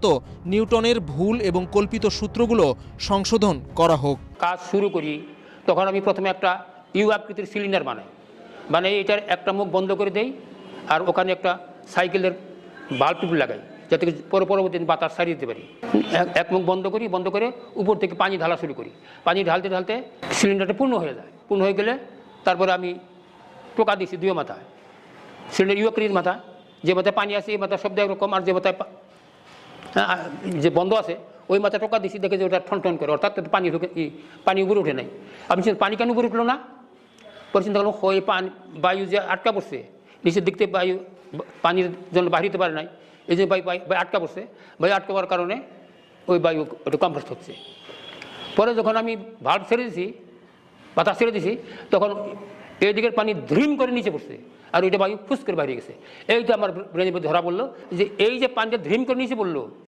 তো নিউটনের ভুল এবং কল্পিত সূত্রগুলো সংশোধন করা হোক। কাজ শুরু করি তখন আমি প্রথমে একটা ইউ আকৃতির সিলিন্ডার বানাই এটার একটা মুখ বন্ধ করে দেই আর ওখানে একটা সাইকেলের বাল্ব টিউব লাগাই যাতে পরবর্তী দিন বাতাস ছাড়িয়ে দিতে পারি। এক মুখ বন্ধ করে উপর থেকে পানি ঢালা শুরু করি। পানি ঢালতে সিলিন্ডারটা পূর্ণ হয়ে যায়। পূর্ণ হয়ে গেলে তারপরে আমি টোকা দিচ্ছি দুই মাথায়। সিলিন্ডার ইউ আকৃতির মাথা, যে মাথায় পানি আছে এই মাথা শব্দ একরকম, আর যে মাথায় যে বন্ধ আছে ওই মাথায় টোকা দিচ্ছি, দেখে যে ওটা ঠন করে, অর্থাৎ পানি উপরে উঠে নাই। আমি পানি কেন উপরে উঠলো না? পরে চিন্তা করলাম ওই বায়ু যে আটকা পড়ছে নিচের দিক থেকে, বায়ু পানির জন্য বাইরে হতে পারে নাই, এই যে বায়ু আটকা পড়ছে, বায়ু আটকা পড়ার কারণে ওই বায়ু ওটা কম্প্রেস হচ্ছে। পরে যখন আমি ভাল্ব ছেড়ে দিছি, বাতাস ছেড়ে দিছি, তখন এই দিকের পানি ধ্রিম করে নিচে পড়ছে আর ওইটা বায়ু ফুস করে বাইরে গেছে। এইটা আমার ব্রেনের মধ্যে ধরা পড়লো যে এই যে পানিটা ধ্রিম করে নিচে পড়লো,